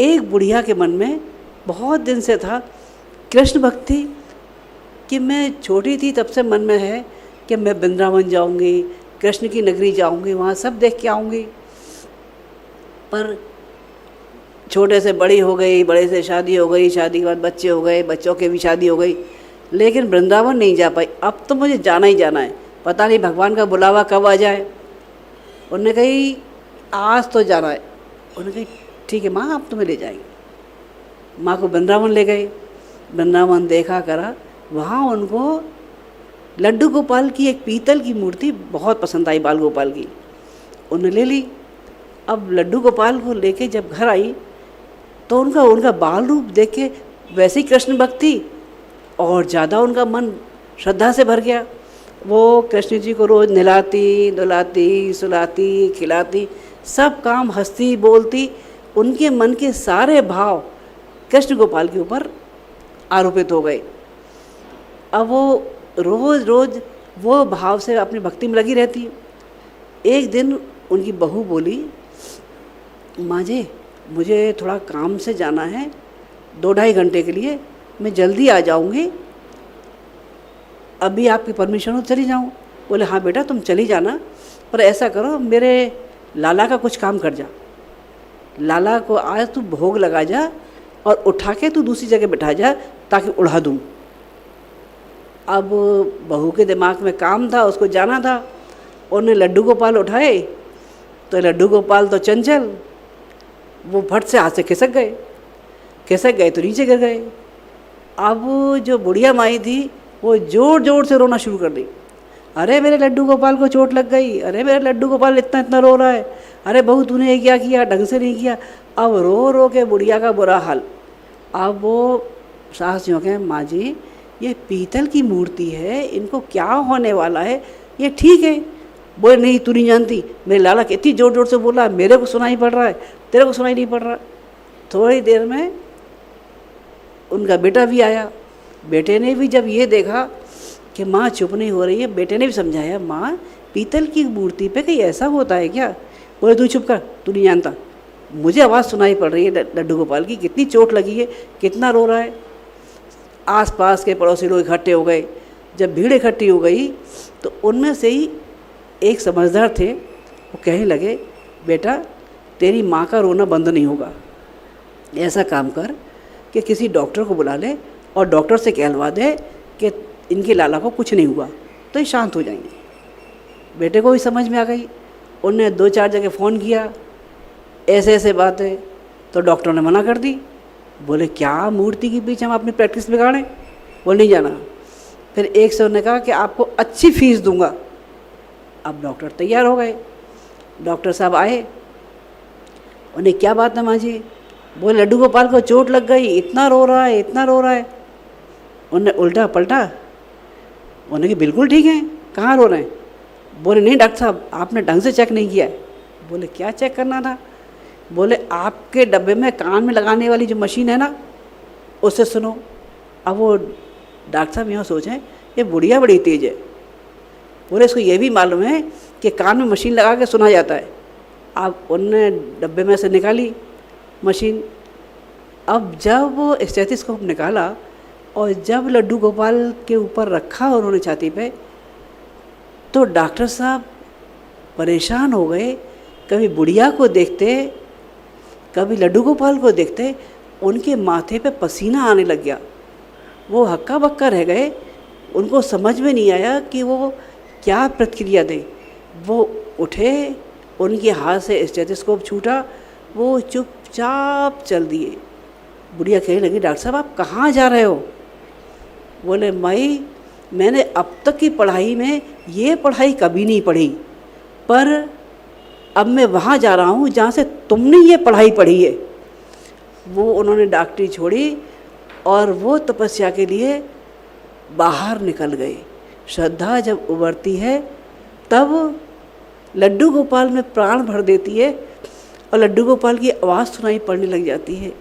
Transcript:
एक बुढ़िया के मन में बहुत दिन से था कृष्ण भक्ति, कि मैं छोटी थी तब से मन में है कि मैं वृंदावन जाऊंगी, कृष्ण की नगरी जाऊंगी, वहाँ सब देख के आऊंगी। पर छोटे से बड़ी हो गई, बड़े से शादी हो गई, शादी के बाद बच्चे हो गए, बच्चों की भी शादी हो गई, लेकिन वृंदावन नहीं जा पाई। अब तो मुझे जाना ही जाना है, पता नहीं भगवान का बुलावा कब आ जाए। उन्होंने कही आज तो जाना है। उन्होंने कही ठीक है माँ, आप तुम्हें ले जाएंगे। माँ को वृंदावन ले गए। वृंदावन देखा करा, वहाँ उनको लड्डू गोपाल की एक पीतल की मूर्ति बहुत पसंद आई, बाल गोपाल की। उन्होंने ले ली। अब लड्डू गोपाल को लेके जब घर आई तो उनका बाल रूप देख के वैसी कृष्ण भक्ति और ज़्यादा उनका मन श्रद्धा से भर गया। वो कृष्ण जी को रोज़ नहलाती, धुलाती, सुलाती, खिलाती, सब काम हंसती बोलती। उनके मन के सारे भाव कृष्ण गोपाल के ऊपर आरोपित हो गए। अब वो रोज़ रोज़ वो भाव से अपनी भक्ति में लगी रहती। एक दिन उनकी बहू बोली, माँ जी मुझे थोड़ा काम से जाना है 2-2.5 घंटे के लिए, मैं जल्दी आ जाऊँगी, अभी आपकी परमिशन हो चली जाऊँ? बोले हाँ बेटा तुम चली जाना, पर ऐसा करो मेरे लाला का कुछ काम कर जा। लाला को आज तू भोग लगा जा और उठा के तू दूसरी जगह बैठा जा ताकि उड़ा दूँ। अब बहू के दिमाग में काम था, उसको जाना था। उन्होंने लड्डू गोपाल उठाए तो लड्डू गोपाल तो चंचल, वो फट से हाथ से खिसक गए तो नीचे गिर गए। अब जो बुढ़िया माई थी वो ज़ोर ज़ोर से रोना शुरू कर दी। अरे मेरे लड्डू गोपाल को चोट लग गई, अरे मेरा लड्डू गोपाल इतना इतना रो रहा है, अरे बहू तूने क्या किया, ढंग से नहीं किया। अब रो रो के बुढ़िया का बुरा हाल। अब वो सास जी कहें माँ जी ये पीतल की मूर्ति है, इनको क्या होने वाला है, ये ठीक है। बोले नहीं तू नहीं जानती, मेरे लाला इतनी ज़ोर ज़ोर से बोला, मेरे को सुनाई पड़ रहा है, तेरे को सुनाई नहीं पड़ रहा। थोड़ी देर में उनका बेटा भी आया। बेटे ने भी जब ये देखा कि माँ चुप नहीं हो रही है, बेटे ने भी समझाया माँ पीतल की मूर्ति पे कहीं ऐसा होता है क्या? बोले तू चुप कर, तू नहीं जानता, मुझे आवाज़ सुनाई पड़ रही है लड्डू गोपाल की, कितनी चोट लगी है, कितना रो रहा है। आसपास के पड़ोसी लोग इकट्ठे हो गए। जब भीड़ इकट्ठी हो गई तो उनमें से ही एक समझदार थे, वो कहने लगे बेटा तेरी माँ का रोना बंद नहीं होगा, ऐसा काम कर कि किसी डॉक्टर को बुला ले और डॉक्टर से कहलवा दे कि इनके लाला को कुछ नहीं हुआ, तो ये शांत हो जाएंगे। बेटे को भी समझ में आ गई। उन्होंने 2-4 जगह फ़ोन किया, ऐसे ऐसे बातें, तो डॉक्टर ने मना कर दी। बोले क्या मूर्ति के पीछे हम अपनी प्रैक्टिस बिगाड़ें, वो नहीं जाना। फिर एक से उन्होंने कहा कि आपको अच्छी फीस दूंगा। अब डॉक्टर तैयार हो गए। डॉक्टर साहब आए, उन्हें क्या बात है माँ जी? बोले लड्डू गोपाल को चोट लग गई, इतना रो रहा है, इतना रो रहा है। उन्होंने उल्टा पलटा, उन्होंने कि बिल्कुल ठीक है, कहाँ रो रहे हैं? बोले नहीं डॉक्टर साहब आपने ढंग से चेक नहीं किया है। बोले क्या चेक करना था? बोले आपके डब्बे में कान में लगाने वाली जो मशीन है ना, उससे सुनो। अब वो डॉक्टर साहब यहाँ सोचें ये बुढ़िया बड़ी तेज़ है। बोले इसको ये भी मालूम है कि कान में मशीन लगा के सुना जाता है। अब उनने डब्बे में से निकाली मशीन। अब जब वो स्टेथोस्कोप निकाला और जब लड्डू गोपाल के ऊपर रखा उन्होंने छाती पे, तो डॉक्टर साहब परेशान हो गए। कभी बुढ़िया को देखते, कभी लड्डू गोपाल को देखते, उनके माथे पे पसीना आने लग गया। वो हक्का बक्का रह गए। उनको समझ में नहीं आया कि वो क्या प्रतिक्रिया दें। वो उठे, उनके हाथ से स्टेथोस्कोप छूटा, वो चुपचाप चल दिए। बुढ़िया कहने लगी डॉक्टर साहब आप कहाँ जा रहे हो? बोले माई मैंने अब तक की पढ़ाई में ये पढ़ाई कभी नहीं पढ़ी, पर अब मैं वहाँ जा रहा हूँ जहाँ से तुमने ये पढ़ाई पढ़ी है। वो उन्होंने डॉक्टरी छोड़ी और वो तपस्या के लिए बाहर निकल गए। श्रद्धा जब उभरती है तब लड्डू गोपाल में प्राण भर देती है और लड्डू गोपाल की आवाज़ सुनाई पड़ने लग जाती है।